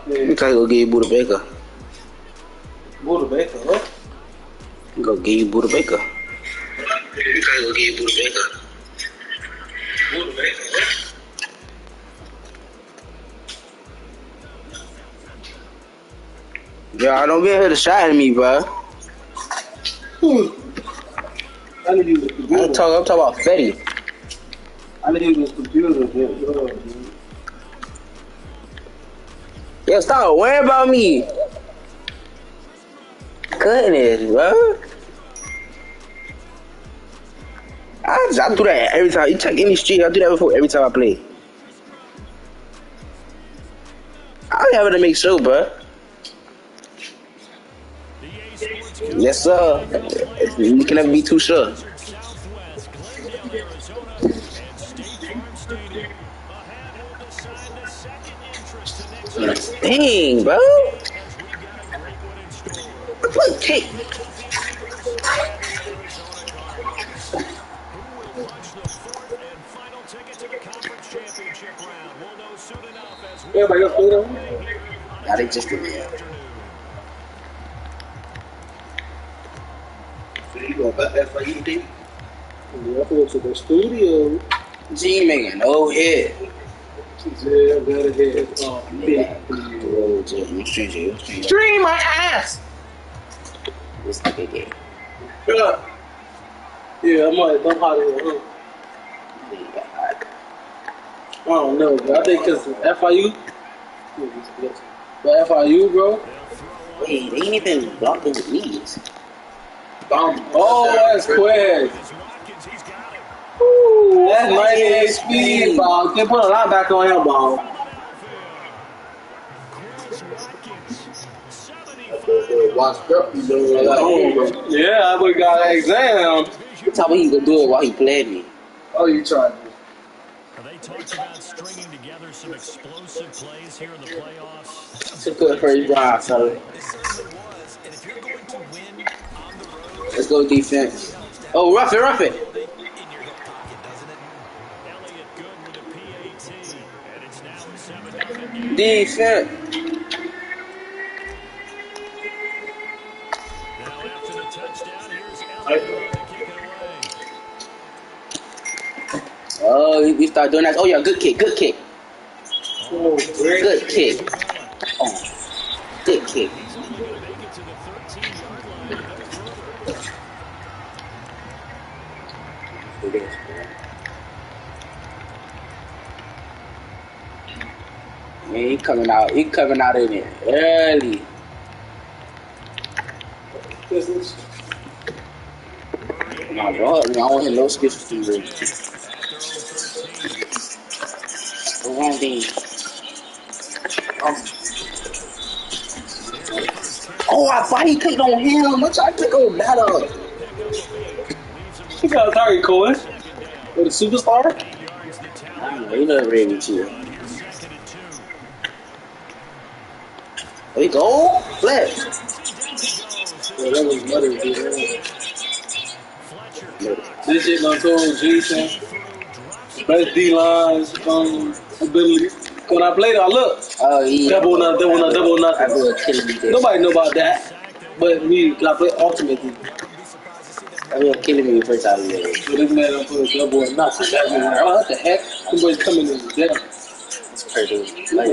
You gotta go get you Buddha Baker. Buddha Baker, huh? Go get you Buddha Baker. You gotta go get you Buddha Baker. Buddha Baker, huh? Yeah, don't be here to shot at me, bro. I need to use the computer. I'm talking about Fetty. I need to use this computer. Yo, stop worrying about me. Goodness, bro. I do that every time. You check any street, I do that before every time I play. I have it to make sure, bro. Yes, sir. You can never be too sure. Dang, bro. Look, kick. Everybody else played on? Nah, they just did that. So you go back that for you, D? Yeah, I go to the studio. G making no hit. Yeah, I got a head. Oh, Stream my ass. This nigga gay. Yeah, I might dump out of here, huh? I don't know, bro. I think because FIU. But FIU, bro. Wait, they ain't even blocking with knees. Oh, that's quick. Ooh, that's 98 speed, ball. Can't put a lot back on him, ball. Washed up, you know. Yeah, I would got an exam. You tell me he gonna do it while he played me. Oh, you tried to. They talked about stringing together some explosive plays here in the playoffs. It's a good first drive, fella. Let's go defense. Oh, rough it, rough it. Defense. Oh, you start doing that. Oh, yeah, good kick, good kick. Oh, great. Good kick. Oh, good kick. Man, he coming out in it early. Nah, bro, I don't hit no skills for you. The wrong thing. Oh, I thought he clicked on him. What y'all click on that up? He got a target, Cohen. With a superstar? I don't know, he never ready with you. There you go. Flip. Yeah, that was mother. This shit gonna total Jason. Best D-lines, ability. When I played it, I looked. Oh, yeah. Double nothing. I go kill me. Nobody know about that. But me, I play Ultimate. I was killing me first time. So this man don't put a double or nothing. That means, oh, what the heck? Somebody's coming in the jail. It's crazy. Like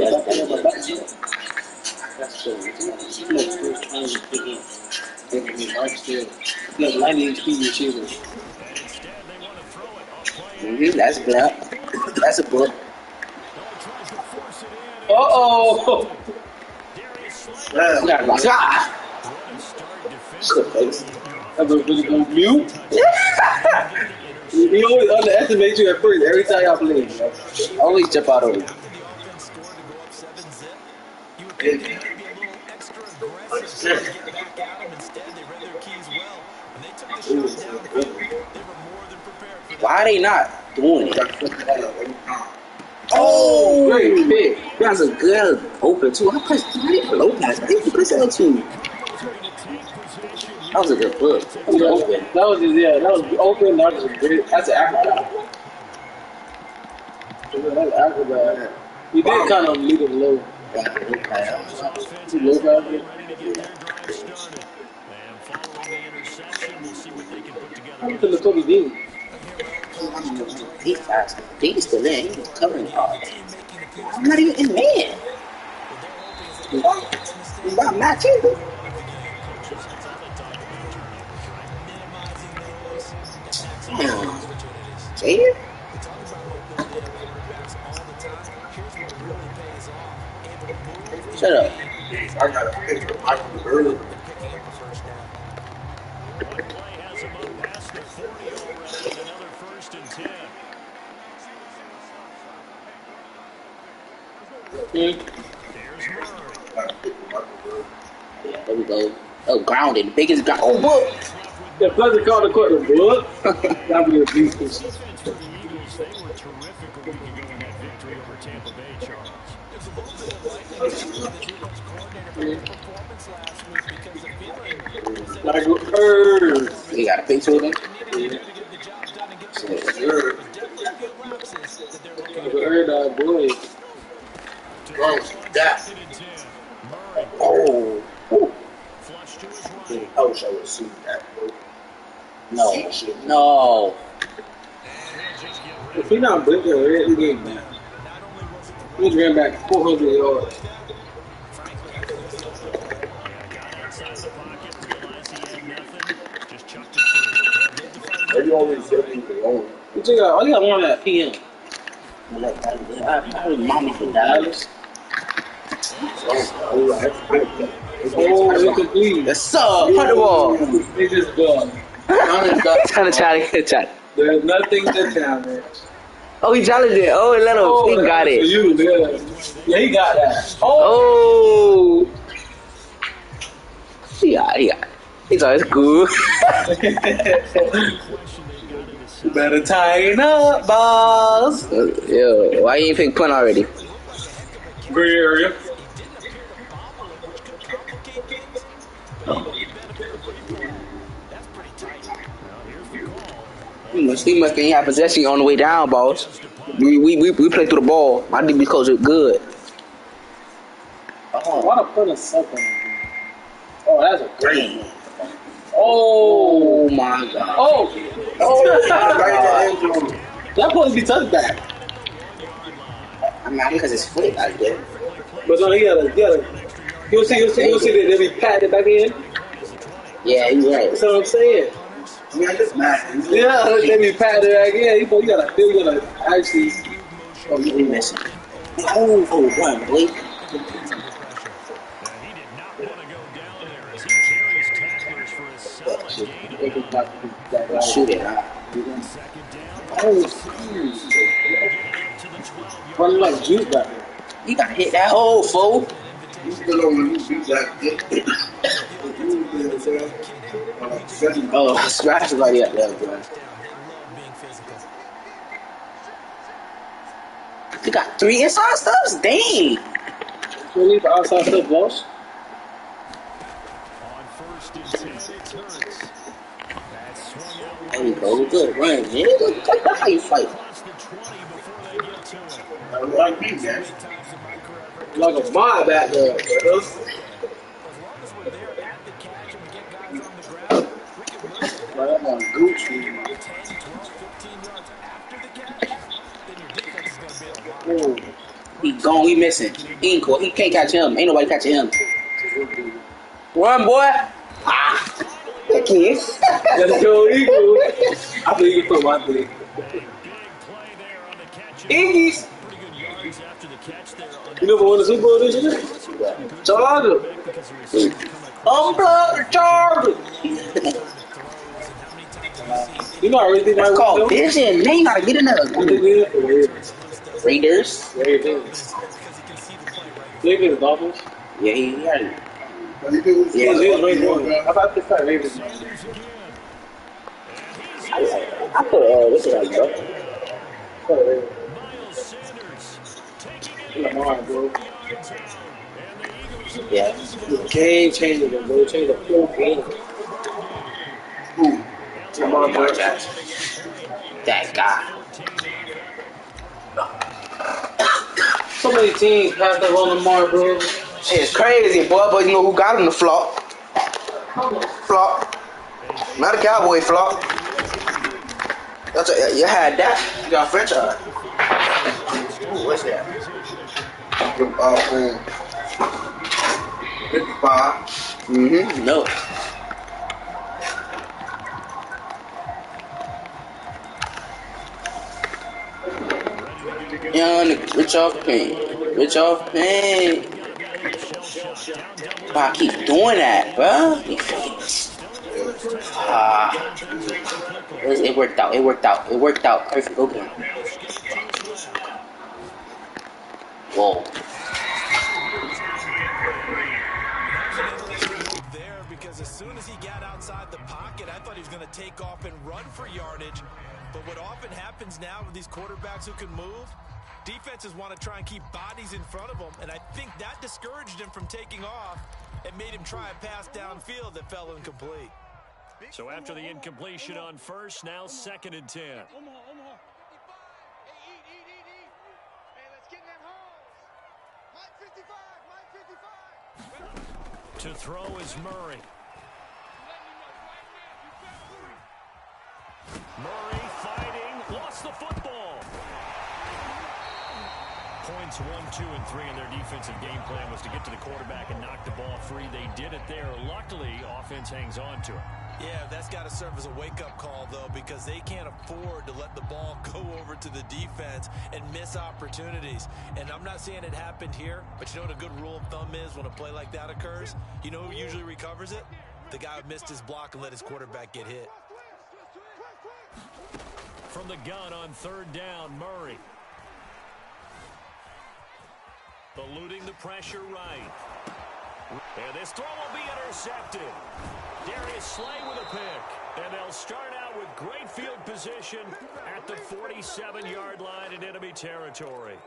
That's true. Look, 98 speed receiver. That's black. That's a book. Uh-oh! Good face. That was really good mute. He always underestimates you at first, every time y'all play. Always jump out over. Why are they not doing it? Oh, great pick. That's a good open too. I pressed low pass. I think you pressed L2. That was a good book. That was open. That was just, yeah, that was open. That was great. That's an acrobat. That's an acrobat. He did kind of leave it low. His offense has to be ready to get their drive started. And following the interception, we'll see what they can put together on this drive. He's still in. He's covering hard. I'm not even in man. He's not matching. Jaden? Shut up. I got a picture. I can early. One play has him up past the 40 already. Another 1st and 10. There's Murray. Yeah, there we go. Oh, grounded. The biggest ground. Oh, look. Yeah, Pleasant called the court of blood. That would be a beast. Defense for the Eagles, they were terrific a week ago in that victory over Tampa Bay, Charles. Like Earth. You got a picture of him? Sure. Earth, boy. Bro, that. Oh. Ooh. Flush to his right. I wish I would have seen that, bro. No. No. If he not blinking, he game now. He ran back 400 yards. Outside the pocket, realized he had nothing. Just chucked it through. Maybe only 70 alone. You think I got one at PM. I mommy for Dallas. Oh, incomplete. What's up? Put the ball. They just gone. Trying to chat. There's nothing to challenge. Oh, he challenged it. Oh, let him. He got that's it. for you, yeah, he got that. Oh, Oh. He got it. It's always cool. you better tighten up, boss. Yo, why you ain't pick punt already? Gray area. He must can't have possession on the way down, boss. We play through the ball. My DB coach is good. Why the put a second? Oh, that's a great one. Oh my god. Oh, Right in the end zone. that supposed to be touchback. I mean, because it's flick out there. But no, he gotta. You'll see that they be patting it back in. Yeah, you're right. That's what I'm saying. I mean, I just mad. Yeah, they be patting it back in. You gotta actually. Oh, you missing. Oh, run, boy. He did not want to go down there as he carries tacklers for a solid gain. Shoot it, huh? Second down. Oh, To the 12-yard running like juice back there. You gotta hit that hole, fool. You still know when you beat that. Oh, scratch somebody up there, bro. You got 3 inside stuffs? Dang. You need the outside stuff, boss. on 1st and 10. It's Hurts. That's swung out. There you go. Good run, man. That's how you fight. Across the 20 before they get to him. Like me, man. Like a mob back there. As long as we're there at the catch and we get guys on the ground, we can move it. Right up on Gucci. 10, 12, 15 yards after the catch, then your defense is going to be able to block. He gone. He missing. He ain't cool. He can't catch him. Ain't nobody catching him. Run, boy. Ah. That kid. Let's go, Eagles. I think you put my thing. Big play there on the catch. Iggy's. Pretty good yards after the catch there. You never won the Super Bowl this year? Charger. Because the receiver coming Unplug the charger. You know, I really think That's called I vision. They gotta get another. Raiders. Ravens, Dolphins. Yeah, he already. Yeah, Ravens. How about this time, Ravens? I put what's it like, bro? Miles Sanders taking it Lamar, bro. Yeah. Game changer, bro. Change the whole game. Lamar Jackson. That guy. So many teams passed up on Lamar, bro. It's crazy, boy. But you know who got him to flop? Flop. Not a Cowboy flop. That's you had that. You got Frachise. Ooh, what's that? 55. No. Young nigga, rich off pain. Rich off pain. Why I keep doing that, bro? It worked out. It worked out. It worked out. Perfect. Okay. Whoa. There, because as soon as he got outside the pocket, I thought he was going to take off and run for yardage. But what often happens now with these quarterbacks who can move, defenses want to try and keep bodies in front of them, and I think that discouraged him from taking off and made him try a pass downfield that fell incomplete. So after the incompletion on first, now 2nd and 10. To throw is Murray. Murray fighting, lost the football. Points 1, 2, and 3 in their defensive game plan was to get to the quarterback and knock the ball free. They did it there. Luckily, offense hangs on to it. Yeah, that's got to serve as a wake-up call, though, because they can't afford to let the ball go over to the defense and miss opportunities. And I'm not saying it happened here, but you know what a good rule of thumb is when a play like that occurs? You know who usually recovers it? The guy who missed his block and let his quarterback get hit. From the gun on 3rd down, Murray. Eluding the pressure right. And this throw will be intercepted. Darius Slay with a pick. And they'll start out with great field position at the 47-yard line in enemy territory.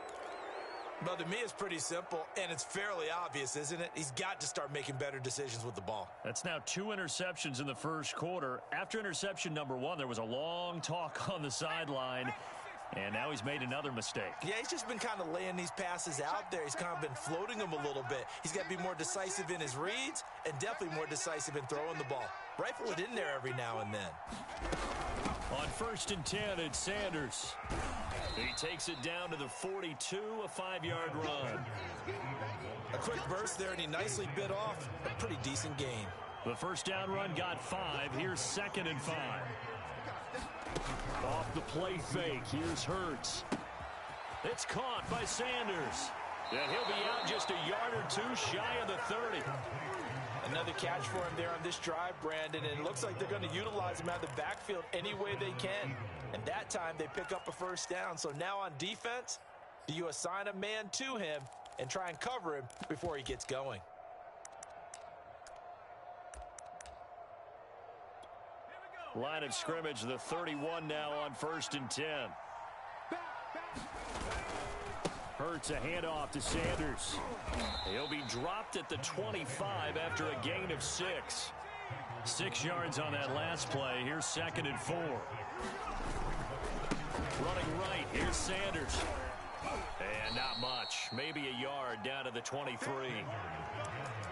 Well, to me, it's pretty simple, and it's fairly obvious, isn't it? He's got to start making better decisions with the ball. That's now 2 interceptions in the first quarter. After interception number 1, there was a long talk on the sideline. And now he's made another mistake. Yeah, he's just been kind of laying these passes out there. He's kind of been floating them a little bit. He's got to be more decisive in his reads and definitely more decisive in throwing the ball. Rifle it in there every now and then. On 1st and 10, it's Sanders. He takes it down to the 42, a 5-yard run. A quick burst there, and he nicely bit off a pretty decent gain. The first down run got 5. Here's 2nd and 5. Off the play fake, here's Hurts. It's caught by Sanders. And he'll be out just a yard or 2 shy of the 30. Another catch for him there on this drive, Brandon, and it looks like they're going to utilize him out of the backfield any way they can. And that time they pick up a first down. So now on defense, do you assign a man to him and try and cover him before he gets going? Line of scrimmage, the 31 now on 1st and 10. Hurts a handoff to Sanders. He'll be dropped at the 25 after a gain of 6. 6 yards on that last play. Here's 2nd and 4. Running right, here's Sanders. And not much. Maybe a yard down to the 23.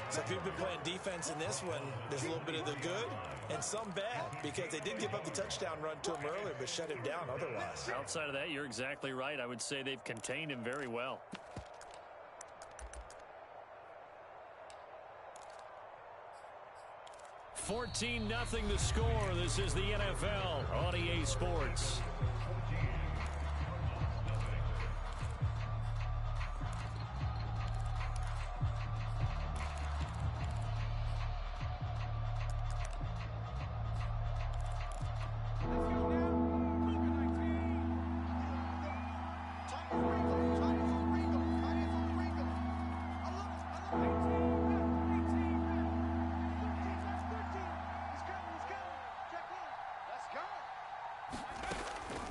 So if you've been playing defense in this one, there's a little bit of the good and some bad, because they did give up the touchdown run to him earlier, but shut him down otherwise. Outside of that, you're exactly right. I would say they've contained him very well. $14-0 the score. This is the NFL on EA Sports.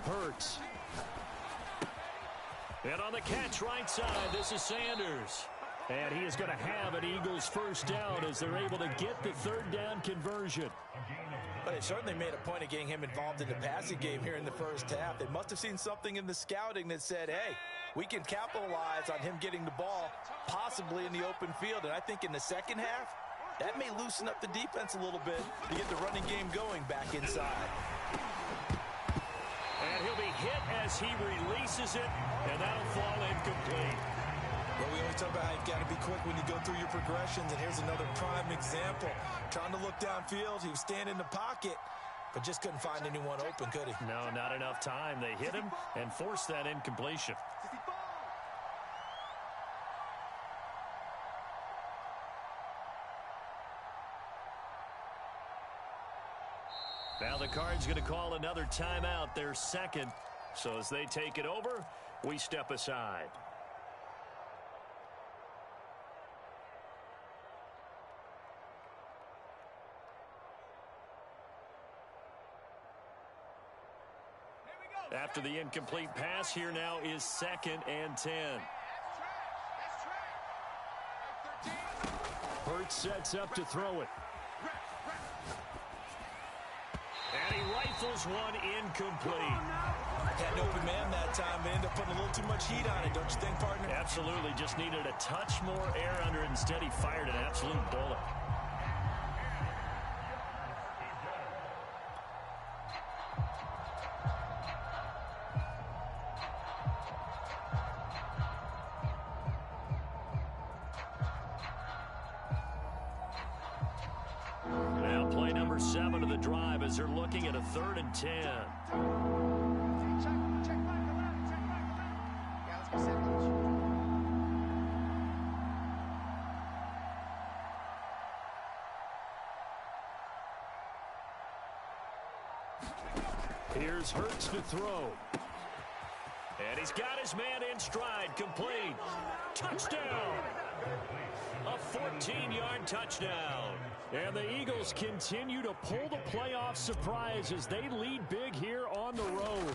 Hurts. And on the catch right side, this is Sanders. And he is going to have an Eagles first down as they're able to get the third down conversion. But they certainly made a point of getting him involved in the passing game here in the first half. They must have seen something in the scouting that said, hey, we can capitalize on him getting the ball, possibly in the open field. And I think in the second half, that may loosen up the defense a little bit to get the running game going back inside. And he'll be hit as he releases it, and that'll fall incomplete. Well, we always talk about how you've got to be quick when you go through your progressions, and here's another prime example. Trying to look downfield, he was standing in the pocket, but just couldn't find anyone open, could he? No, not enough time. They hit him and forced that incompletion. Now the Cards going to call another timeout, their second. So as they take it over, we step aside. After the incomplete pass, here now is 2nd and 10. Hurts sets up to throw it. And he rifles one incomplete. Had an open man that time. They ended up putting a little too much heat on it, don't you think, partner? Absolutely. Just needed a touch more air under it. Instead, he fired an absolute bullet. Now play number 7 of the drive as they're looking at a 3rd and 10. Here's Hurts to throw. And he's got his man in stride, complete. Touchdown! A 14-yard touchdown. And the Eagles continue to pull the playoff surprise as they lead big here on the road.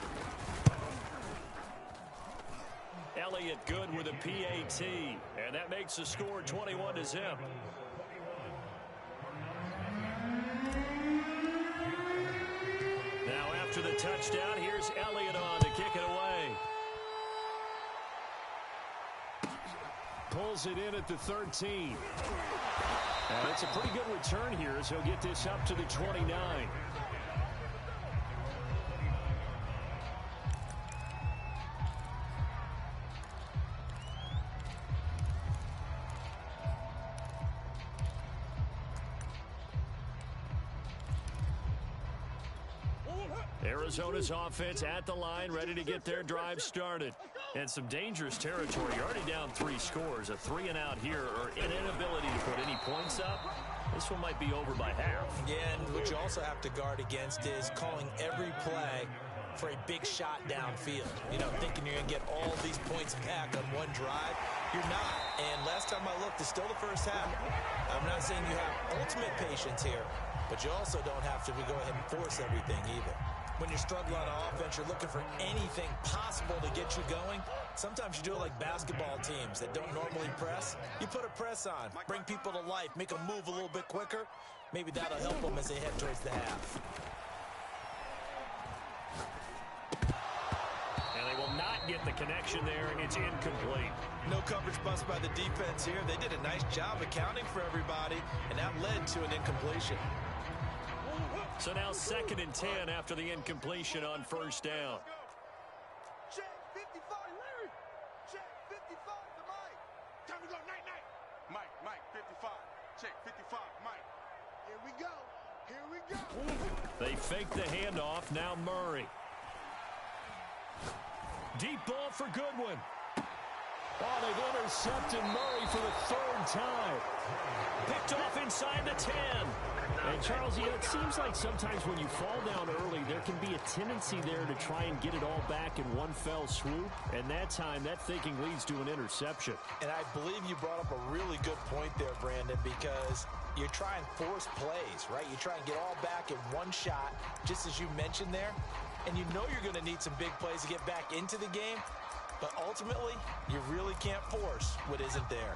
Elliott good with a PAT. And that makes the score 21-0. Now after the touchdown, here's Elliott on to kick it away. Pulls it in at the 13. And it's a pretty good return here as he'll get this up to the 29. Arizona's offense at the line, ready to get their drive started. And some dangerous territory. You're already down 3 scores. A 3-and-out here, or an inability to put any points up. This one might be over by half. Yeah, and what you also have to guard against is calling every play for a big shot downfield. You know, thinking you're going to get all these points back on one drive. You're not. And last time I looked, it's still the first half. I'm not saying you have ultimate patience here, but you also don't have to go ahead and force everything either. When you're struggling on offense, you're looking for anything possible to get you going. Sometimes you do it like basketball teams that don't normally press. You put a press on, bring people to life, make them move a little bit quicker. Maybe that'll help them as they head towards the half. And they will not get the connection there, and it's incomplete. No coverage bust by the defense here. They did a nice job accounting for everybody, and that led to an incompletion. So now 2nd and 10 after the incompletion on first down. Check 55, Larry. Check 55 to Mike. Time to go, night. Mike, 55. Check 55, Mike. Here we go. They fake the handoff. Now Murray. Deep ball for Goodwin. Oh, they've intercepted Murray for the 3rd time. Picked off inside the 10. And Charles, it seems like sometimes when you fall down early, there can be a tendency there to try and get it all back in one fell swoop. And that time, that thinking leads to an interception. And I believe you brought up a really good point there, Brandon, because you try and force plays, right? You try and get all back in one shot, just as you mentioned there. And you know you're going to need some big plays to get back into the game. But ultimately, you really can't force what isn't there.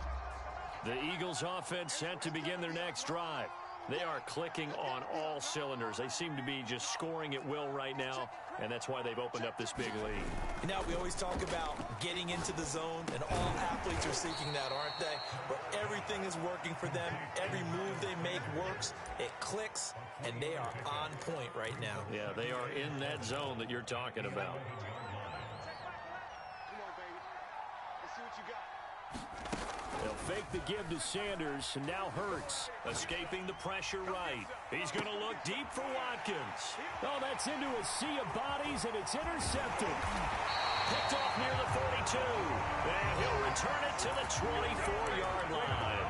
The Eagles offense set to begin their next drive. They are clicking on all cylinders. They seem to be just scoring at will right now, and that's why they've opened up this big lead. Now, we always talk about getting into the zone, and all athletes are seeking that, aren't they? But everything is working for them. Every move they make works. It clicks, and they are on point right now. Yeah, they are in that zone that you're talking about. Come on, baby. Let's see what you got. They'll fake the give to Sanders, and now Hurts escaping the pressure right. He's going to look deep for Watkins. Oh, that's into a sea of bodies, and it's intercepted. Picked off near the 42, and he'll return it to the 24-yard line.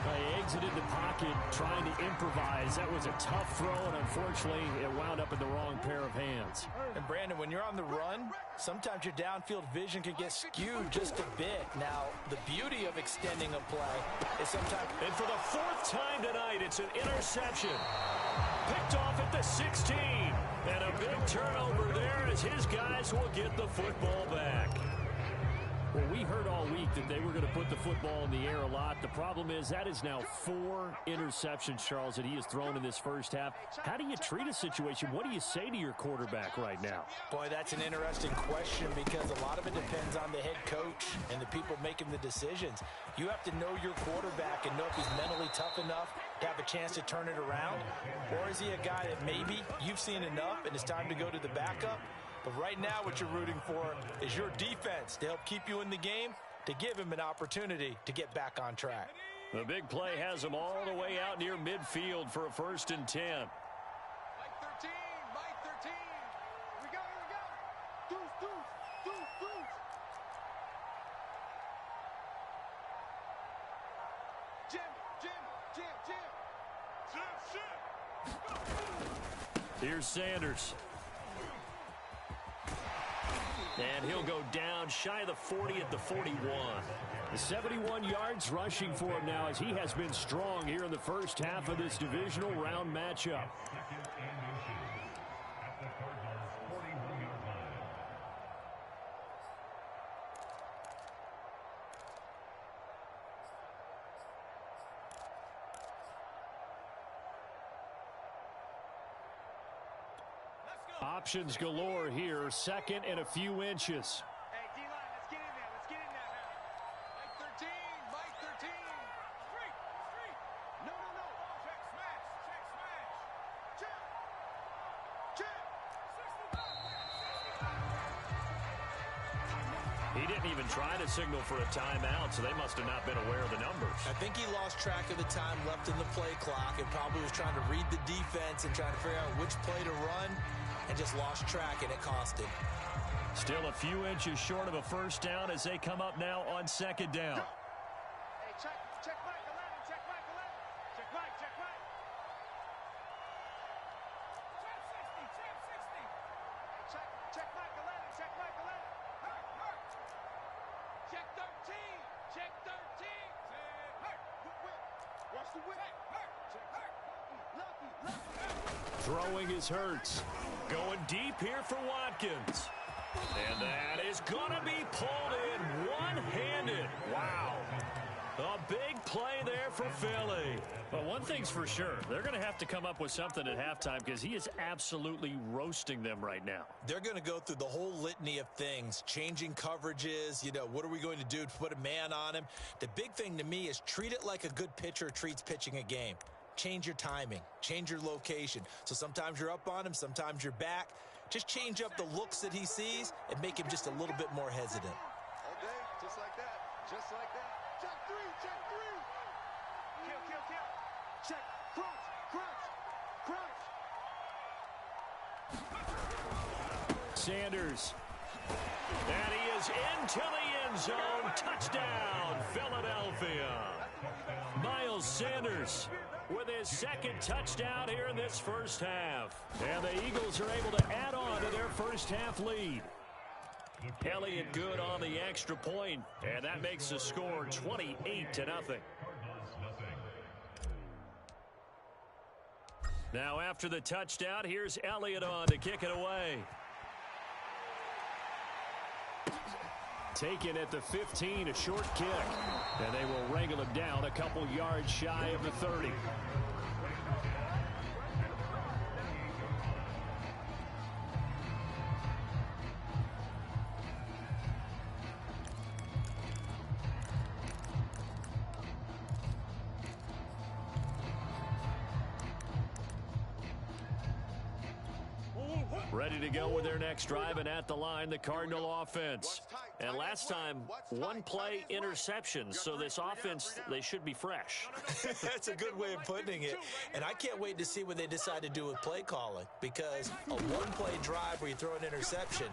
They exited the pocket trying to improvise. That was a tough throw, and unfortunately, it wound up in the wrong pair of hands. And, Brandon, when you're on the run, sometimes your downfield vision can get skewed just a bit. Now, the beauty of extending a play is sometimes... And for the fourth time tonight, it's an interception. Picked off at the 16. And a big turnover there as his guys will get the football back. Well, we heard all week that they were going to put the football in the air a lot. The problem is that is now 4 interceptions, Charles, that he has thrown in this first half. How do you treat a situation? What do you say to your quarterback right now? Boy, that's an interesting question because a lot of it depends on the head coach and the people making the decisions. You have to know your quarterback and know if he's mentally tough enough to have a chance to turn it around. Or is he a guy that maybe you've seen enough and it's time to go to the backup? But right now what you're rooting for is your defense to help keep you in the game, to give him an opportunity to get back on track. The big play has them all the way out near midfield for a 1st and 10. Mike 13, Mike 13. Here we go, here we go. Deuce, deuce, deuce, deuce. Jim. Here's Sanders. And he'll go down shy of the 40 at the 41. The 71 yards rushing for him now as he has been strong here in the first half of this divisional round matchup. Options galore here. 2nd and a few inches. Hey, D-line, let's get in there. Let's get in there now. Mike 13, Mike 13. Street. No. Check smash. Check. He didn't even try to signal for a timeout, so they must have not been aware of the numbers. I think he lost track of the time left in the play clock and probably was trying to read the defense and trying to figure out which play to run. And just lost track, and it cost him. Still a few inches short of a first down as they come up now on 2nd down. Hey, check Mike 11, check Mike 11. Check Mike. Check 60. Hey, check Mike 11, check Mike 11. Hurt. Check 13. Check 13. Hurt. Watch the whip. Hurt. Check hurt. Lucky. Throwing his Hurts. Going deep here for Watkins. And that is going to be pulled in one-handed. Wow. A big play there for Philly. But one thing's for sure. They're going to have to come up with something at halftime because he is absolutely roasting them right now. They're going to go through the whole litany of things, changing coverages. What are we going to do to put a man on him? The big thing to me is treat it like a good pitcher treats pitching a game. Change your timing, change your location. So sometimes you're up on him, sometimes you're back. Just change up the looks that he sees and make him just a little bit more hesitant. All day, just like that. Check 3. Kill. Check, crunch. Sanders. And he is into the end zone. Touchdown, Philadelphia. Miles Sanders with his 2nd touchdown here in this first half. And the Eagles are able to add on to their first half lead. Elliott good on the extra point, and that makes the score 28-0. Now after the touchdown, here's Elliott on to kick it away. Taken at the 15, a short kick. And they will wrangle him down a couple yards shy of the 30. Ready to go with their next drive, and at the line, the Cardinal offense. And last time, one-play interception, so this offense, they should be fresh. That's a good way of putting it. And I can't wait to see what they decide to do with play calling, because a one-play drive where you throw an interception,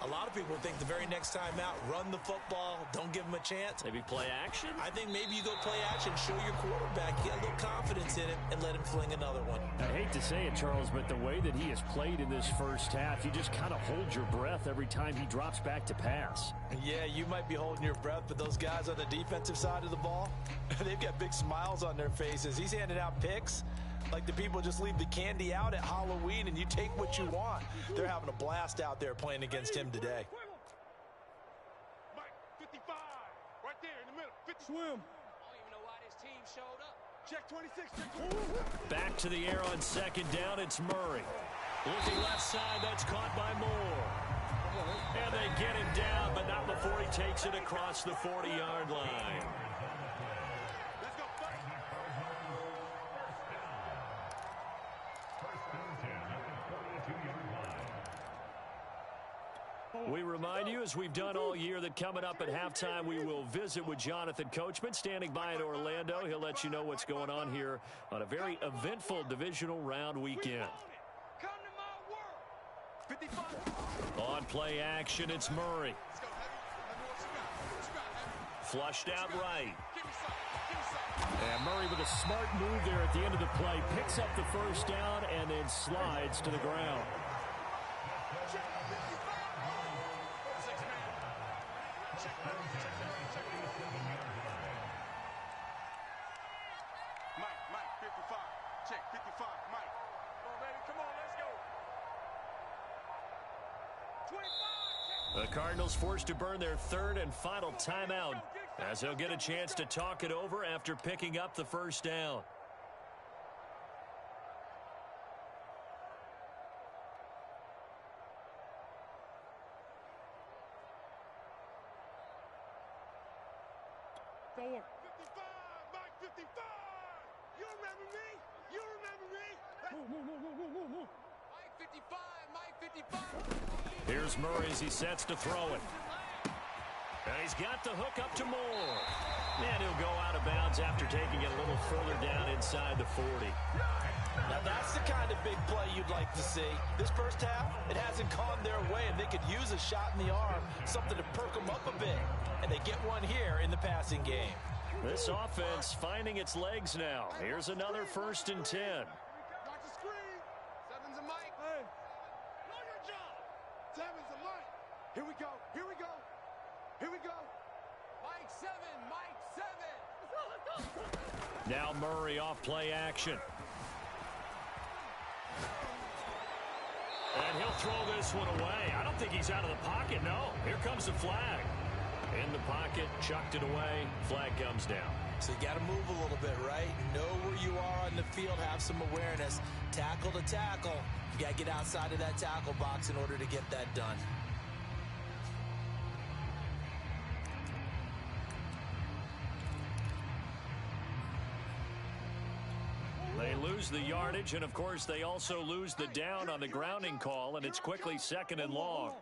a lot of people think the very next time out, run the football, don't give them a chance. Maybe play action? I think maybe you go play action, show your quarterback, get a little confidence in him, and let him fling another one. I hate to say it, Charles, but the way that he has played in this first half, you just kind of hold your breath every time he drops back to pass. Yeah, you might be holding your breath, but those guys on the defensive side of the ball, they've got big smiles on their faces. He's handing out picks like the people just leave the candy out at Halloween and you take what you want. They're having a blast out there playing against him today. Mike, 55, right there in the middle. 50. Swim. I don't even know why this team showed up. Check 26, check 26. Back to the air on second down, it's Murray. Looking left side, that's caught by Moore. And they get him down, but not before he takes it across the 40-yard line. Let's go, We remind you, as we've done all year, that coming up at halftime, we will visit with Jonathan Coachman, standing by in Orlando. He'll let you know what's going on here on a very eventful divisional round weekend. Come to my world. 55. On play action, it's Murray. Let's go, Heavy. What you got, Heavy? Flushed out right. Give me some. And Murray with a smart move there at the end of the play. Picks up the first down and then slides to the ground. Mike, 55. Check, 55, Mike. Come on, baby, come on, let's go. 25. The Cardinals forced to burn their third and final timeout, as they'll get a chance to talk it over after picking up the first down. Forward. 55, Mike, 55. You remember me? You remember me? Mike 55, Mike 55. Here's Murray as he sets to throw it. And he's got the hook up to Moore. And he'll go out of bounds after taking it a little further down inside the 40. Now that's the kind of big play you'd like to see. This first half, it hasn't gone their way, and they could use a shot in the arm, something to perk them up a bit. And they get one here in the passing game. This offense finding its legs now. Here's another 1st and 10. Watch the screen. Seven's a Mike. Hey, know your job. Seven's a Mike. Here we go. Here we go. Here we go. Mike 7, Mike 7. Let's go, let's go. Now Murray off play action. And he'll throw this one away. I don't think he's out of the pocket, no. Here comes the flag. In the pocket, chucked it away. Flag comes down. So you got to move a little bit, right? Know where you are on the field, have some awareness. Tackle to tackle. You got to get outside of that tackle box in order to get that done. They lose the yardage, and of course they also lose the down on the grounding call, and it's quickly 2nd and long.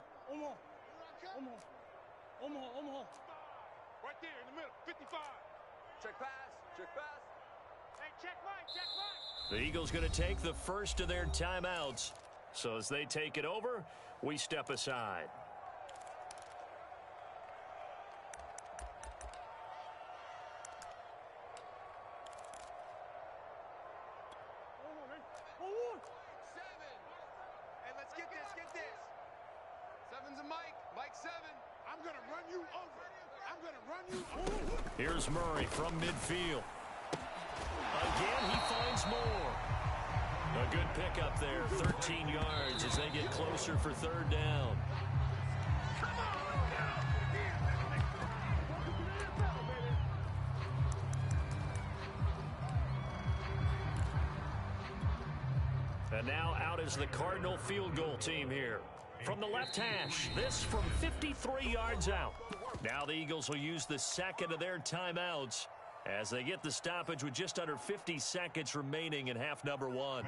Right there in the middle. 55. Check pass, check pass. Hey, check Mike, check Mike. The Eagles going to take the first of their timeouts. So as they take it over, we step aside. Hey, let's get this, get this. Seven's a Mike, Mike 7. I'm going to run you over. I'm going to run you over. Here's Murray from midfield. Again, he finds more. A good pickup there, 13 yards as they get closer for 3rd down. Come on, And now out is the Cardinal field goal team here. From the left hash, this from 53 yards out. Now the Eagles will use the second of their timeouts as they get the stoppage with just under 50 seconds remaining in half number one.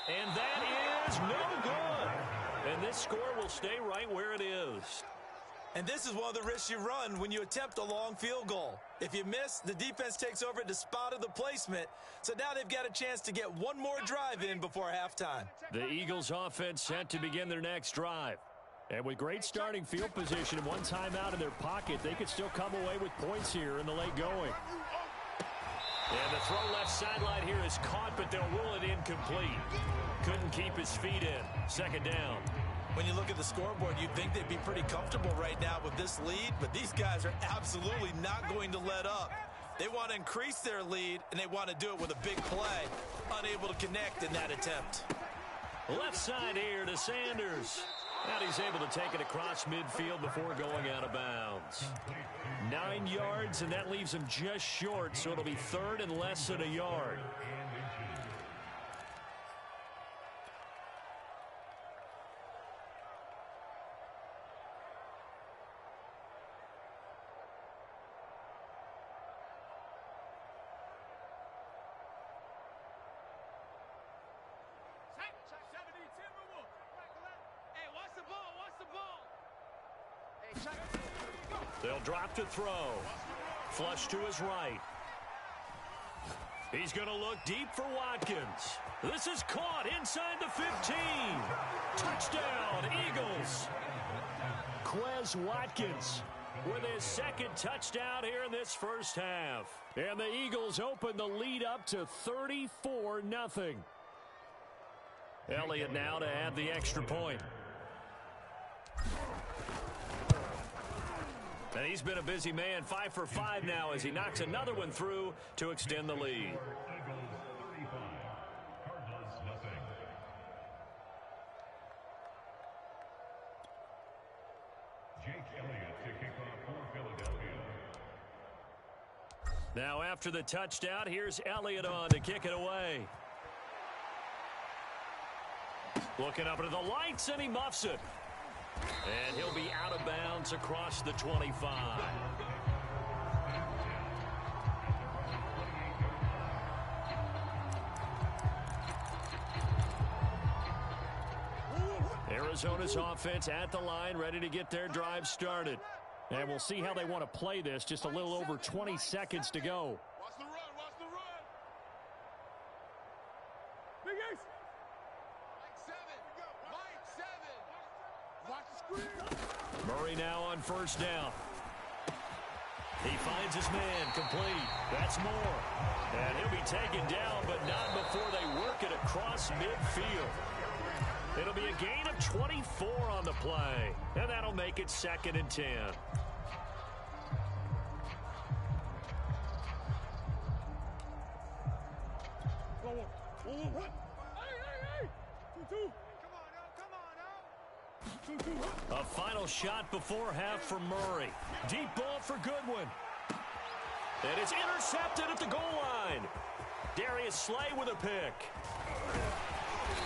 And that is no good. And this score will stay right where it is. And this is one of the risks you run when you attempt a long field goal. If you miss, the defense takes over at the spot of the placement. So now they've got a chance to get one more drive in before halftime. The Eagles offense set to begin their next drive. And with great starting field position and one timeout in their pocket, they could still come away with points here in the late going. And the throw left sideline here is caught, but they'll rule it incomplete. Couldn't keep his feet in. Second down. When you look at the scoreboard, you'd think they'd be pretty comfortable right now with this lead, but these guys are absolutely not going to let up. They want to increase their lead, and they want to do it with a big play. Unable to connect in that attempt. Left side here to Sanders. And he's able to take it across midfield before going out of bounds. 9 yards, and that leaves him just short, so it'll be third and less than a yard. They'll drop to throw. Flush to his right. He's going to look deep for Watkins. This is caught inside the 15. Touchdown, Eagles. Quez Watkins with his second touchdown here in this first half. And the Eagles open the lead up to 34-0. Elliott now to add the extra point. And he's been a busy man, 5 for 5 now as he knocks another one through to extend the lead. Now after the touchdown, here's Elliott on to kick it away. Looking up into the lights, and he muffs it. And he'll be out of bounds across the 25. Arizona's offense at the line, ready to get their drive started. And we'll see how they want to play this. Just a little over 20 seconds to go. Watch the run, watch the run. Big Ace. Mike 7. Watch the screen. Murray now on first down. He finds his man, complete. That's Moore. And he'll be taken down, but not before they work it across midfield. It'll be a gain of 24 on the play, and that'll make it 2nd and 10. A final shot before half for Murray. Deep ball for Goodwin. And it's intercepted at the goal line. Darius Slay with a pick.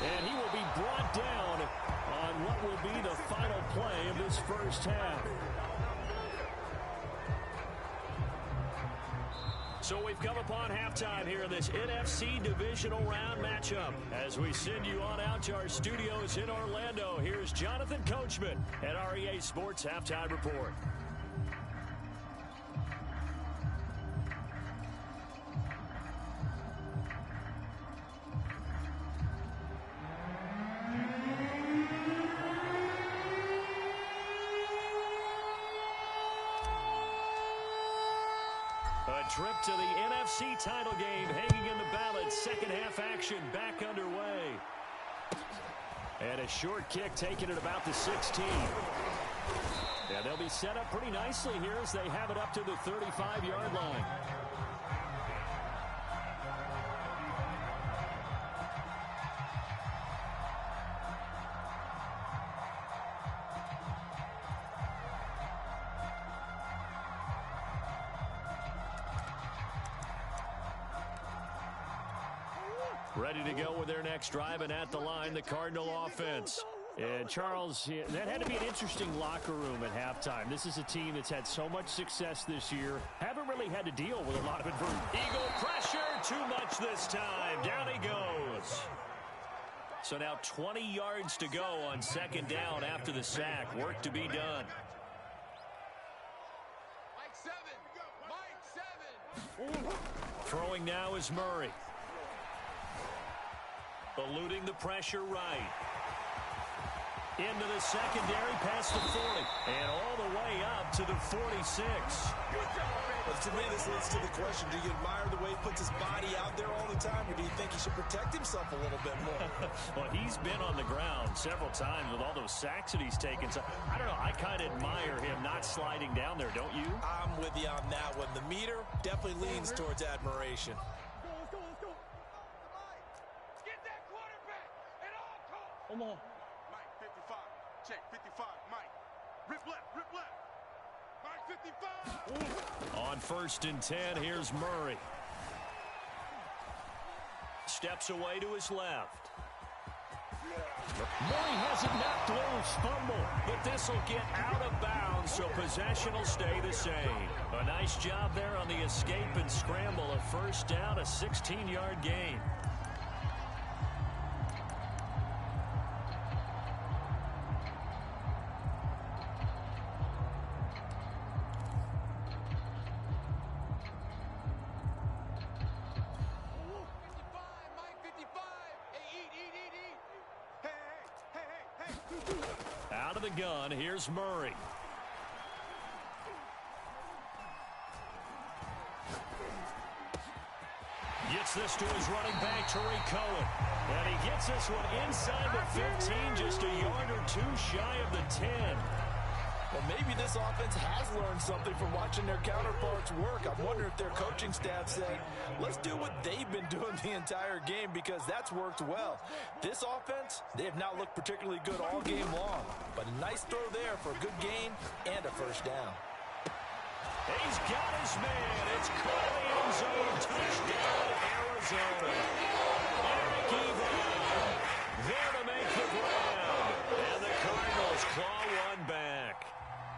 And he will be brought down on what will be the final play of this first half. So we've come upon halftime here in this NFC divisional round matchup. As we send you on out to our studios in Orlando, here's Jonathan Coachman at REA Sports Halftime Report. A trip to the NFC title game hanging in the balance. Second half action back underway. And a short kick taken at about the 16. Yeah, they'll be set up pretty nicely here as they have it up to the 35-yard line. Ready to go with their next drive, and at the line, the Cardinal offense. And Charles, that had to be an interesting locker room at halftime. This is a team that's had so much success this year. Haven't really had to deal with a lot of adversity. Eagle pressure, too much this time. Down he goes. So now 20 yards to go on second down after the sack. Work to be done. Mike 7. Throwing now is Murray. Eluding the pressure right. Into the secondary, past the 40. And all the way up to the 46. But to me, this leads to the question, do you admire the way he puts his body out there all the time, or do you think he should protect himself a little bit more? Well, he's been on the ground several times with all those sacks that he's taken. So, I don't know, I kind of admire him not sliding down there, don't you? I'm with you on that one. The meter definitely leans towards admiration. Let's go. Get that quarterback at all costs. Come on. Mike, 55. Check, 55. Mike. Rip left. Mike, 55. On 1st and 10, here's Murray. Steps away to his left. Murray has it knocked loose, fumble, but this will get out of bounds, so possession will stay the same. A nice job there on the escape and scramble. A first down, a 16-yard gain. Out of the gun, here's Murray. Gets this to his running back, Tariq Cohen. And he gets this one inside the 15, just a yard or two shy of the 10. Well, maybe this offense has learned something from watching their counterparts work. I wonder if their coaching staff said, let's do what they've been doing the entire game, because that's worked well. This offense, they have not looked particularly good all game long, but a nice throw there for a good gain and a first down. He's got his man. It's caught in the end zone. Touchdown, Arizona. Eric Ebron there to make the ground. And the Cardinals claw one back.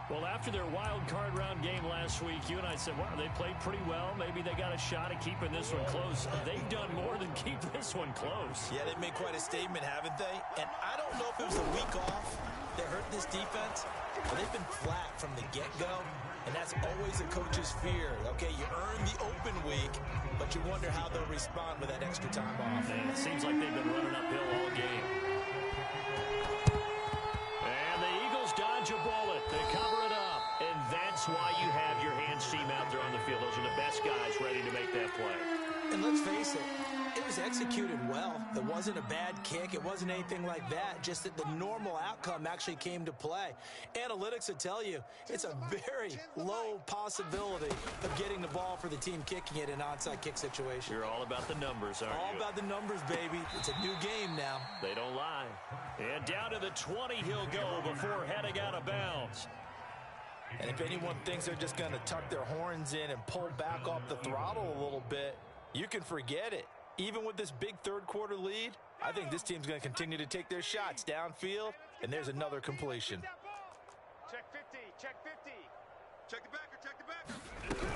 Well, after their wild card round game last week, you and I said, wow, they played pretty well. Maybe they got a shot at keeping this one close. They've done more than keep this one close. Yeah, they've made quite a statement, haven't they? And I don't know if it was a week off that hurt this defense, but they've been flat from the get-go, and that's always a coach's fear. Okay, you earn the open week, but you wonder how they'll respond with that extra time off. And it seems like they've been running uphill all game. And the Eagles dodge a bullet. They cover it up. And that's why you have your hands team out there on the field. Those are the best guys ready to make that play. And let's face it, it was executed well. It wasn't a bad kick. It wasn't anything like that. Just that the normal outcome actually came to play. Analytics would tell you it's a very low possibility of getting the ball for the team kicking it in an onside kick situation. You're all about the numbers, aren't you? All about the numbers, baby. It's a new game now. They don't lie. And down to the 20 he'll go before heading out of bounds. And if anyone thinks they're just going to tuck their horns in and pull back off the throttle a little bit, you can forget it. Even with this big third-quarter lead, I think this team's going to continue to take their shots downfield, and there's another completion. Check 50. Check the backer.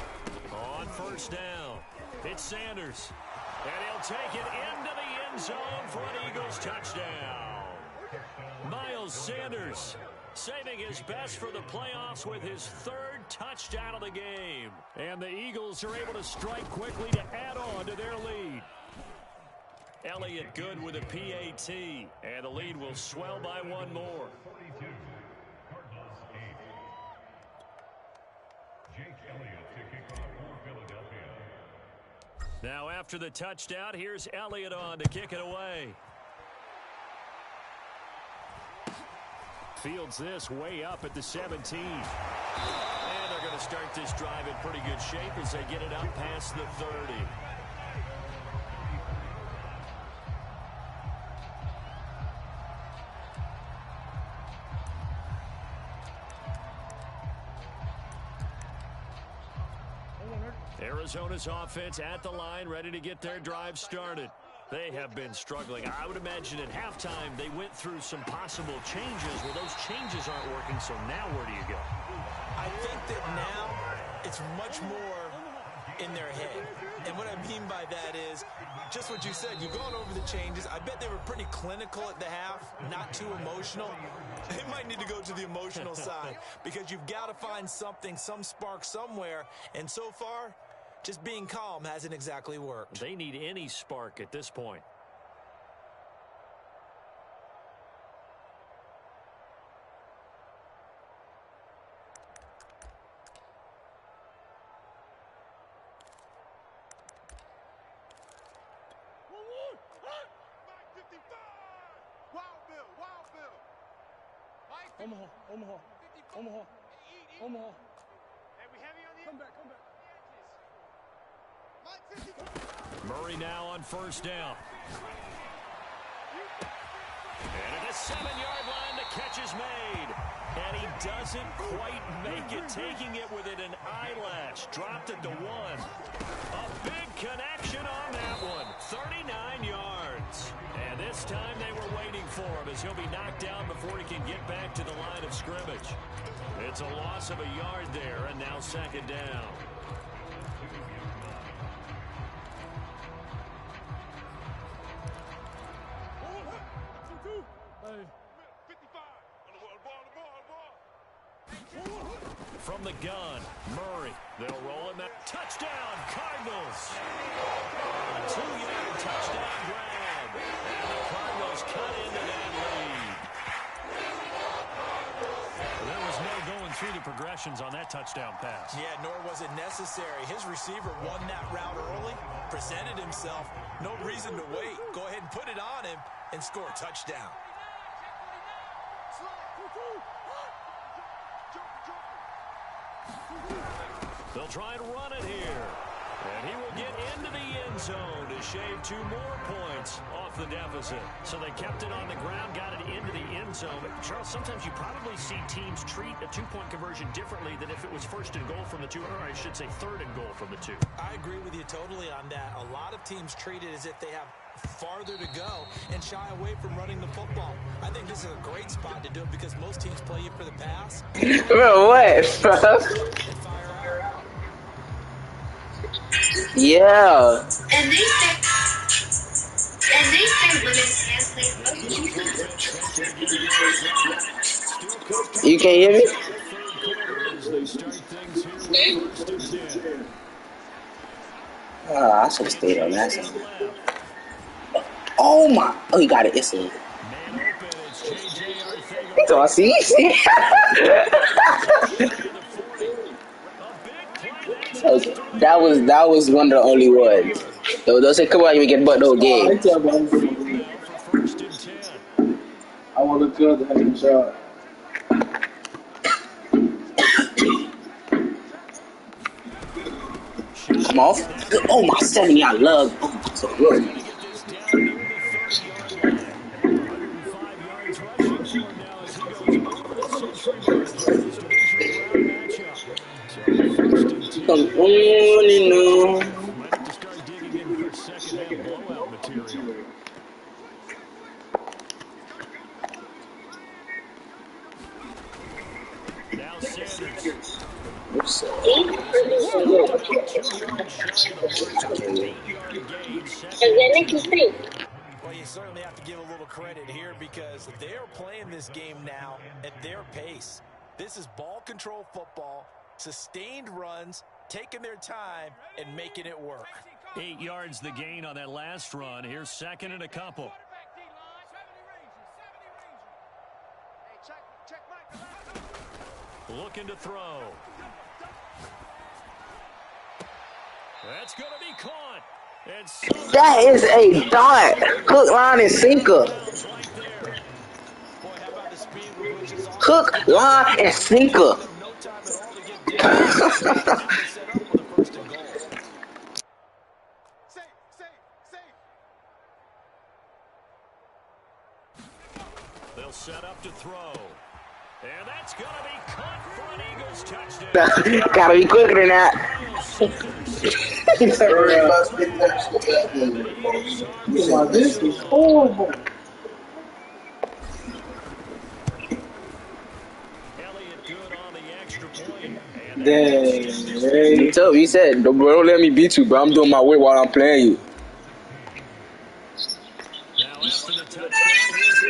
On first down, it's Sanders. And he'll take it into the end zone for an Eagles touchdown. Miles Sanders saving his best for the playoffs with his third touchdown of the game. And the Eagles are able to strike quickly to add on to their lead. Elliott good with a PAT. And the lead will swell by one more. Now after the touchdown, here's Elliott on to kick it away. Fields this way up at the 17. And they're going to start this drive in pretty good shape as they get it up past the 30. Arizona's offense at the line, ready to get their drive started. They have been struggling. I would imagine at halftime they went through some possible changes. Well, those changes aren't working, so now where do you go? I think that now it's much more in their head. And what I mean by that is just what you said. You've gone over the changes. I bet they were pretty clinical at the half, not too emotional. They might need to go to the emotional side because you've got to find something, some spark somewhere. And so far, just being calm hasn't exactly worked. They need any spark at this point. Omaha. Hey, we heavy on the come back. Murray now on first down. And at the 7-yard line, the catch is made. And he doesn't quite make it, taking it within an eyelash. Dropped at the 1. A big connection on that one. 39 yards. And this time they were waiting for him as he'll be knocked down before he can get back to the line of scrimmage. It's a loss of a yard there, and now second down. From the gun, Murray. They'll roll him out. Touchdown, Cardinals. A 2-yard touchdown grab. And the Cardinals cut into that lead. There was no going through the progressions on that touchdown pass. Yeah, nor was it necessary. His receiver won that route early, presented himself. No reason to wait. Go ahead and put it on him and score a touchdown. They'll try and run it here. And he will get into the end zone to shave 2 more points off the deficit. So they kept it on the ground, got it into the end zone. But Charles, sometimes you probably see teams treat a 2-point conversion differently than if it was first and goal from the 2, or I should say third and goal from the 2. I agree with you totally on that. A lot of teams treat it as if they have farther to go and shy away from running the football. I think this is a great spot to do it because most teams play you for the pass. Bro, what, bro? Yeah. And they say women can't play football. You can't hear me? I should have stayed on that side. Oh my! Oh, he got it instantly. So I see. That was one of the only ones. Don't say come on, you get butt no game. I want to cut the head shot. Come off. Oh my 7-yard lug. Oh, so good. Come on, you know. Now Sanders. Well, you certainly have to give a little credit here because they're playing this game now at their pace. This is ball control football, sustained runs, taking their time, and making it work. 8 yards the gain on that last run. Here's second and a couple. Looking to throw. That's going to be caught. That is a dart. Hook, line, and sinker. Hook, line, and sinker. They'll set up to throw. And that's going to be caught for an Eagles touchdown. Gotta be quicker than that. Very Bruh. first pick that shit. This is horrible. Elliott good on the extra point. And that Dang, gets the Ray. You tell he said, don't let me beat you, bro. I'm doing my weight while I'm playing you. Now after the touchdown, here's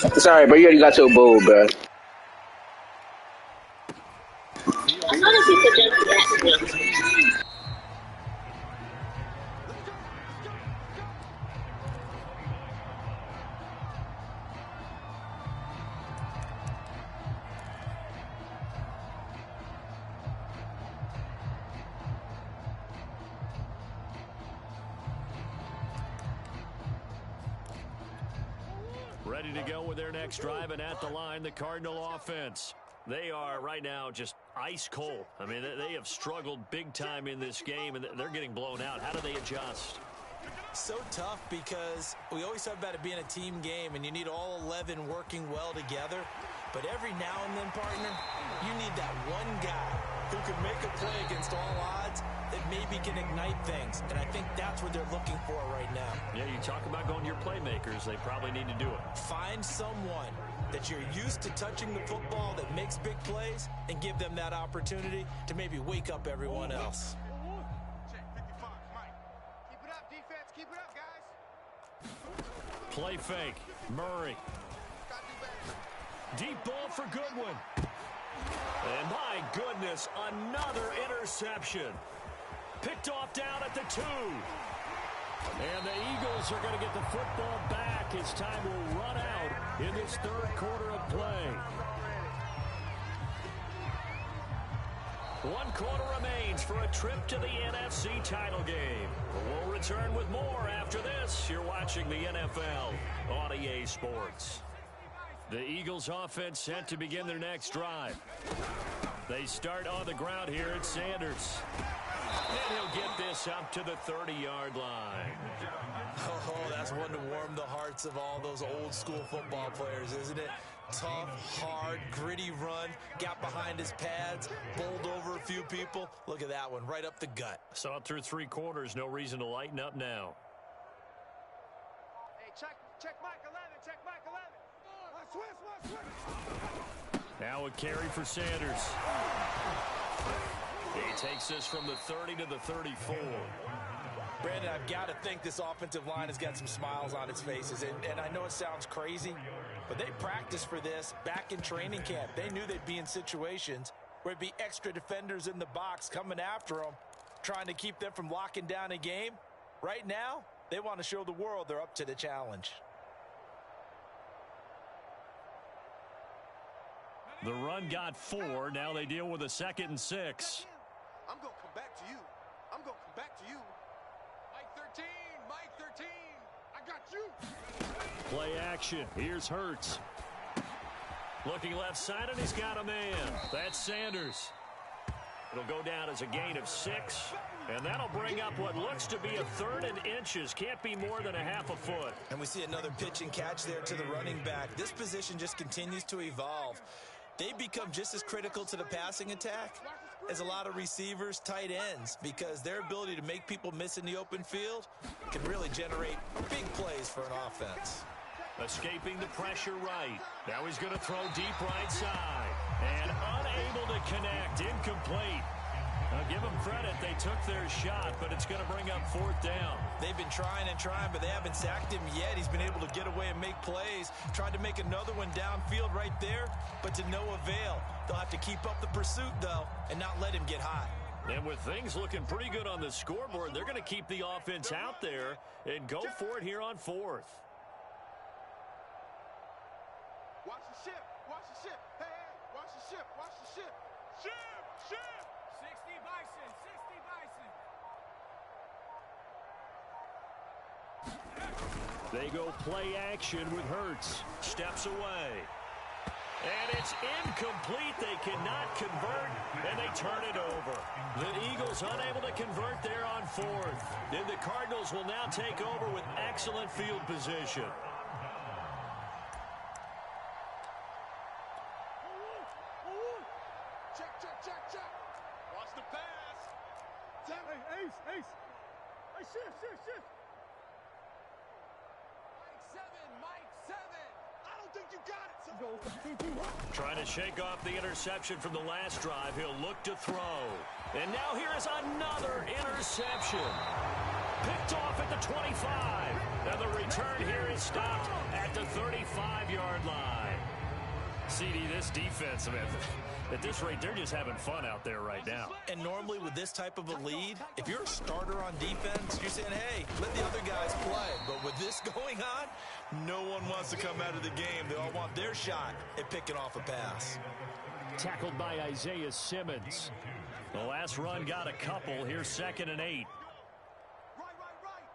Elliott. Sorry, bro. You already got your bowl, bro. Field position at the 14. Ready to go with their next drive, and at the line, the Cardinal offense. They are right now just ice cold. I mean, they have struggled big time in this game, and they're getting blown out. How do they adjust? So tough because we always talk about it being a team game, and you need all 11 working well together. But every now and then, partner, you need that one guy who can make a play against all odds that maybe can ignite things. And I think that's what they're looking for right now. Yeah, you talk about going to your playmakers. They probably need to do it. Find someone that you're used to touching the football that makes big plays and give them that opportunity to maybe wake up everyone else. Check 55, Mike. Keep it up, defense. Keep it up, guys. Play fake. Murray. Gotta do better. Deep ball for Goodwin. And my goodness, another interception. Picked off down at the 2. And the Eagles are going to get the football back as time will run out in this third quarter of play. 1 quarter remains for a trip to the NFC title game. We'll return with more after this. You're watching the NFL on EA Sports. The Eagles offense set to begin their next drive. They start on the ground here at Sanders. And he'll get this up to the 30-yard line. Oh, that's one to warm the hearts of all those old school football players, isn't it? Tough, hard, gritty run, got behind his pads, bowled over a few people. Look at that one, right up the gut. Saw it through 3 quarters, no reason to lighten up now. Hey, check Mike 11. Check Mike 11. Switch. Now a carry for Sanders. He takes this from the 30 to the 34. Brandon, I've got to think this offensive line has got some smiles on its faces. And I know it sounds crazy, but they practiced for this back in training camp. They knew they'd be in situations where it'd be extra defenders in the box coming after them, trying to keep them from locking down a game. Right now, they want to show the world they're up to the challenge. The run got 4. Now they deal with a 2nd and 6. I'm going to come back to you. I'm going to come back to you. Mike 13. Mike 13. I got you. Play action. Here's Hurts. Looking left side, and he's got a man. That's Sanders. It'll go down as a gain of 6. And that'll bring up what looks to be a 3rd and inches. Can't be more than a half a foot. And we see another pitch and catch there to the running back. This position just continues to evolve. They become just as critical to the passing attack as a lot of receivers, tight ends, because their ability to make people miss in the open field can really generate big plays for an offense. Escaping the pressure right. Now he's going to throw deep right side. And unable to connect. Incomplete. Now give them credit. They took their shot, but it's going to bring up 4th down. They've been trying and trying, but they haven't sacked him yet. He's been able to get away and make plays. Tried to make another one downfield right there, but to no avail. They'll have to keep up the pursuit, though, and not let him get hot. And with things looking pretty good on the scoreboard, they're going to keep the offense out there and go for it here on 4th. Watch the ship. Watch the ship. Hey, hey. Watch the ship. Watch the ship. Ship. 60 Bison. 60 Bison. They go play action with Hurts. Steps away. And it's incomplete. They cannot convert, and they turn it over. The Eagles unable to convert there on 4th. Then the Cardinals will now take over with excellent field position. Check. Watch the pass. Hey, Ace. Hey, shift. Mike 7. I don't think you got it. Trying to shake off the interception from the last drive. He'll look to throw. And now here is another interception. Picked off at the 25. And the return here is stopped at the 35-yard line. CD, this defense, man, at this rate, they're just having fun out there right now. And normally with this type of a lead, if you're a starter on defense, you're saying, hey, let the other guys play. But with this going on, no one wants to come out of the game. They all want their shot at picking off a pass. Tackled by Isaiah Simmons. The last run got a couple. Here's 2nd and 8. Right.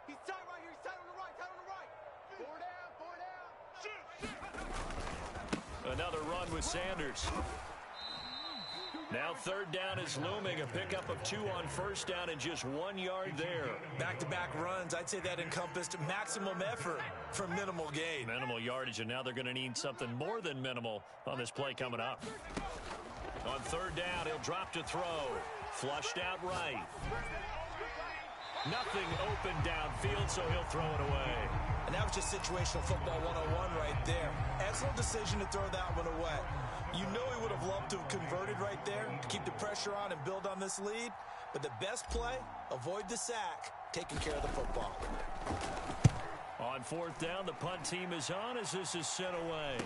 He's tight right here. He's tight on the right. 4 down. Another run with Sanders. Now 3rd down is looming. A pickup of 2 on 1st down and just 1 yard there. Back-to-back runs, I'd say that encompassed maximum effort for minimal gain. Minimal yardage, and now they're going to need something more than minimal on this play coming up. On 3rd down, he'll drop to throw. Flushed out right. Nothing open downfield, so he'll throw it away. And that was just situational football 101 right there. Excellent decision to throw that one away. You know he would have loved to have converted right there to keep the pressure on and build on this lead. But the best play, avoid the sack, taking care of the football. On 4th down, the punt team is on as this is sent away.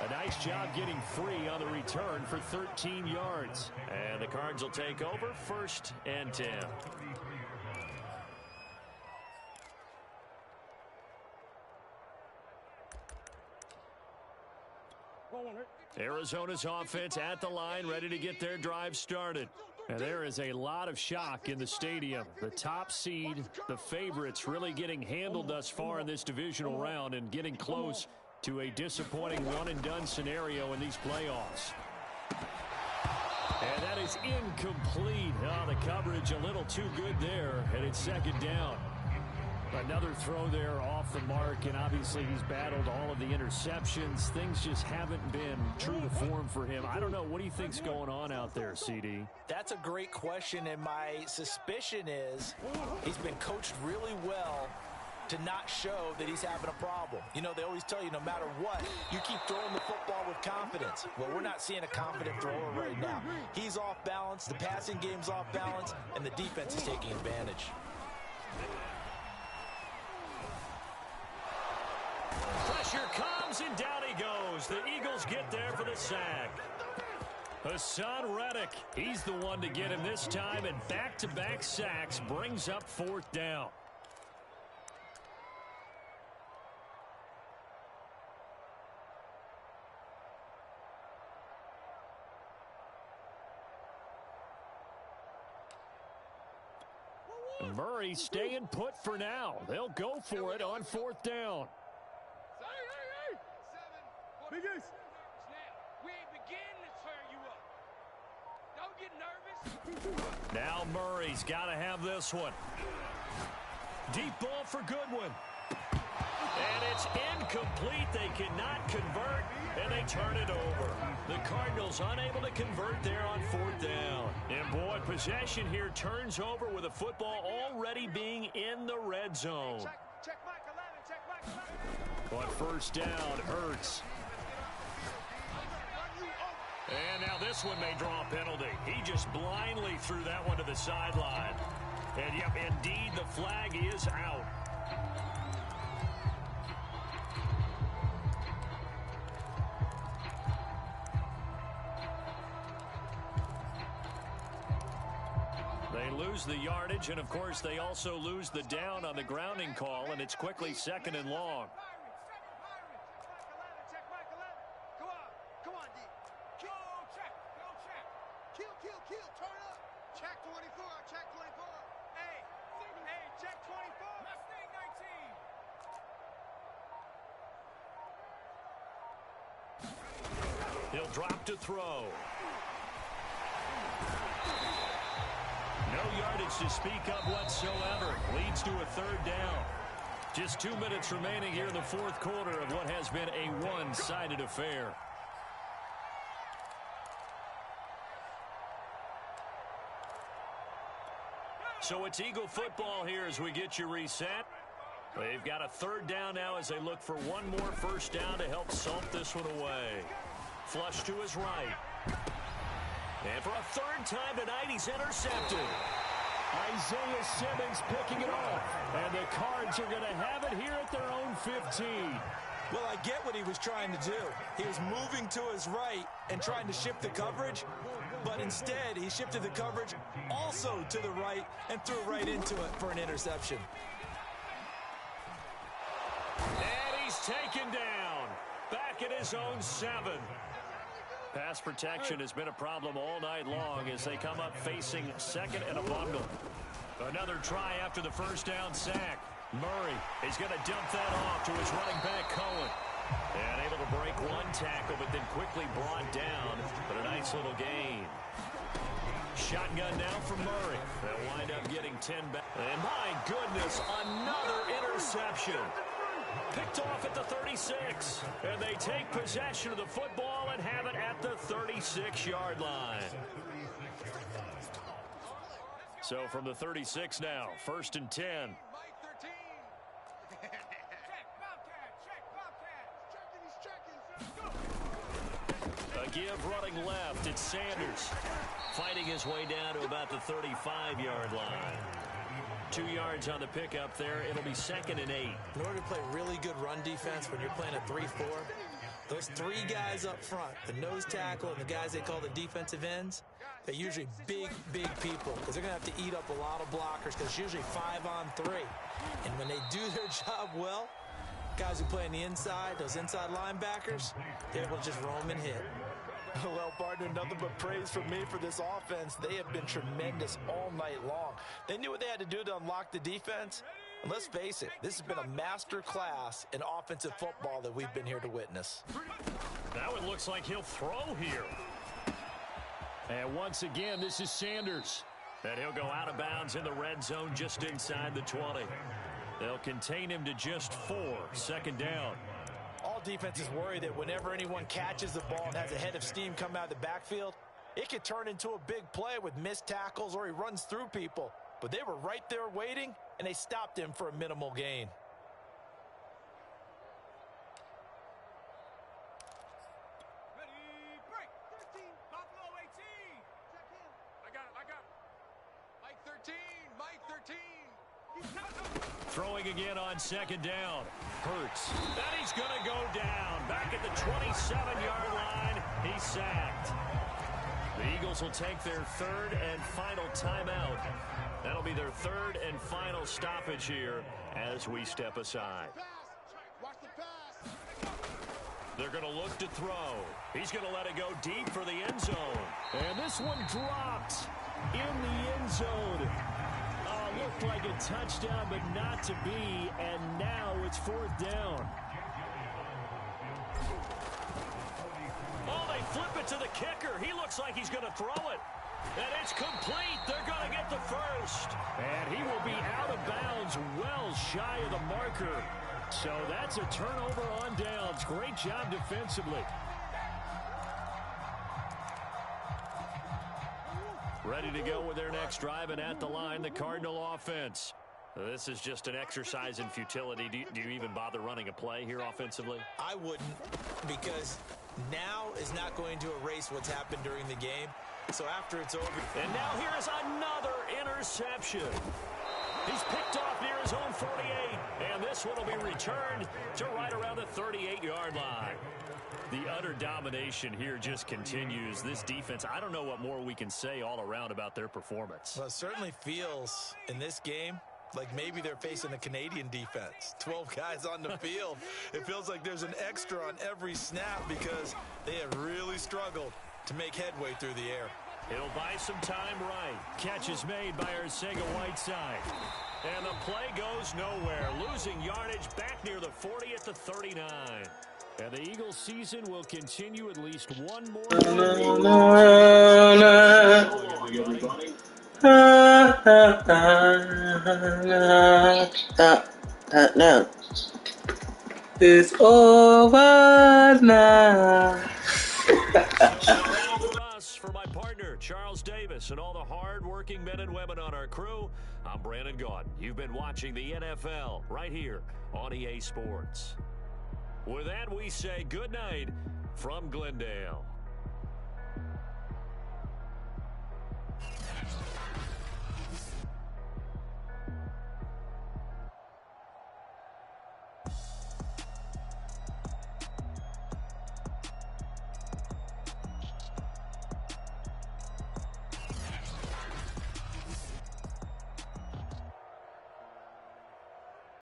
A nice job getting free on the return for 13 yards. And the Cards will take over 1st and 10. Arizona's offense at the line, ready to get their drive started. And there is a lot of shock in the stadium. The top seed, the favorites, really getting handled thus far in this divisional round and getting close to a disappointing one-and-done scenario in these playoffs. And that is incomplete. Oh, the coverage a little too good there, and it's 2nd down. Another throw there off the mark, and obviously he's battled all of the interceptions. Things just haven't been true to form for him. I don't know. What do you think's going on out there, CD? That's a great question, and my suspicion is he's been coached really well to not show that he's having a problem. You know, they always tell you no matter what, you keep throwing the football with confidence. Well, we're not seeing a confident thrower right now. He's off balance, the passing game's off balance, and the defense is taking advantage. Pressure comes, and down he goes. The Eagles get there for the sack. Hassan Reddick, he's the one to get him this time, and back-to-back sacks brings up 4th down. Murray staying put for now. They'll go for it on 4th down. Hey. Big Ace. We ain't beginning to turn you up. Don't get nervous. Now Murray's got to have this one. Deep ball for Goodwin. And it's incomplete. They cannot convert, and they turn it over. The Cardinals unable to convert there on 4th down. And boy, possession here turns over with the football already being in the red zone. Check Mike 11. On 1st down, Hurts. And now this one may draw a penalty. He just blindly threw that one to the sideline. And yep, indeed, the flag is out. They lose the yardage, and of course they also lose the down on the grounding call, and it's quickly 2nd and long. Come on, D. Go check. Kill, turn up. Check 24, check 24. Hey, check 24. Mustang 19. He'll drop to throw. No yardage to speak of whatsoever. Leads to a 3rd down. Just 2 minutes remaining here in the 4th quarter of what has been a one-sided affair. So it's Eagle football here as we get you reset. They've got a third down now as they look for one more first down to help salt this one away. Flush to his right. And for a third time tonight, he's intercepted. Isaiah Simmons picking it off. And the Cards are going to have it here at their own 15. Well, I get what he was trying to do. He was moving to his right and trying to shift the coverage, but instead he shifted the coverage also to the right and threw right into it for an interception. And he's taken down. Back at his own 7. Pass protection has been a problem all night long as they come up facing second and a bundle. Another try after the first down sack. Murray is going to dump that off to his running back, Cohen. And able to break one tackle, but then quickly brought down. But a nice little gain. Shotgun now from Murray. They'll wind up getting 10 back. And my goodness, another interception. Picked off at the 36. And they take possession of the football and have it at the 36-yard line. So from the 36 now, 1st and 10. A give running left. It's Sanders fighting his way down to about the 35-yard line. 2 yards on the pickup there. It'll be 2nd and 8. In order to play really good run defense when you're playing a 3-4, those 3 guys up front, the nose tackle and the guys they call the defensive ends, they're usually big people because they're going to have to eat up a lot of blockers because it's usually 5-on-3. And when they do their job well, guys who play on the inside, those inside linebackers, they're able to just roam and hit. Well, partner, nothing but praise from me for this offense. They have been tremendous all night long. They knew what they had to do to unlock the defense. And let's face it, this has been a master class in offensive football that we've been here to witness. Now it looks like he'll throw here. And once again, this is Sanders. And he'll go out of bounds in the red zone just inside the 20. They'll contain him to just 4. 2nd down. All defenses worry that whenever anyone catches the ball and has a head of steam come out of the backfield, it could turn into a big play with missed tackles or he runs through people. But they were right there waiting, and they stopped him for a minimal gain. Ready, break. 13, Buffalo 18. Check in. I got it. Mike 13. Throwing again on 2nd down. Hurts. And he's going to go down. Back at the 27-yard line. He's sacked. The Eagles will take their 3rd and final timeout. That'll be their 3rd and final stoppage here as we step aside. Watch the pass. They're going to look to throw. He's going to let it go deep for the end zone. And this one dropped in the end zone. Looked like a touchdown, but not to be, and now it's 4th down. Oh, they flip it to the kicker. He looks like he's going to throw it. And it's complete. They're going to get the first. And he will be out of bounds well shy of the marker. So that's a turnover on downs. Great job defensively. Ready to go with their next drive, and at the line, the Cardinal offense. This is just an exercise in futility. Do you even bother running a play here offensively? I wouldn't, because now is not going to erase what's happened during the game. So after it's over. And now here is another interception. He's picked off near his own 48. And this one will be returned to right around the 38-yard line. The utter domination here just continues. This defense, I don't know what more we can say all around about their performance. Well, it certainly feels in this game like maybe they're facing a Canadian defense. 12 guys on the field. It feels like there's an extra on every snap because they have really struggled to make headway through the air. He'll buy some time right. Catch is made by Arcega-Whiteside. And the play goes nowhere. Losing yardage back near the 40 at the 39. And the Eagles season will continue at least one more. Now. It's over now. For my partner, Charles Davis, and all the hard-working men and women on our crew, I'm Brandon Gaudin. You've been watching the NFL right here on EA Sports. With that, we say good night from Glendale.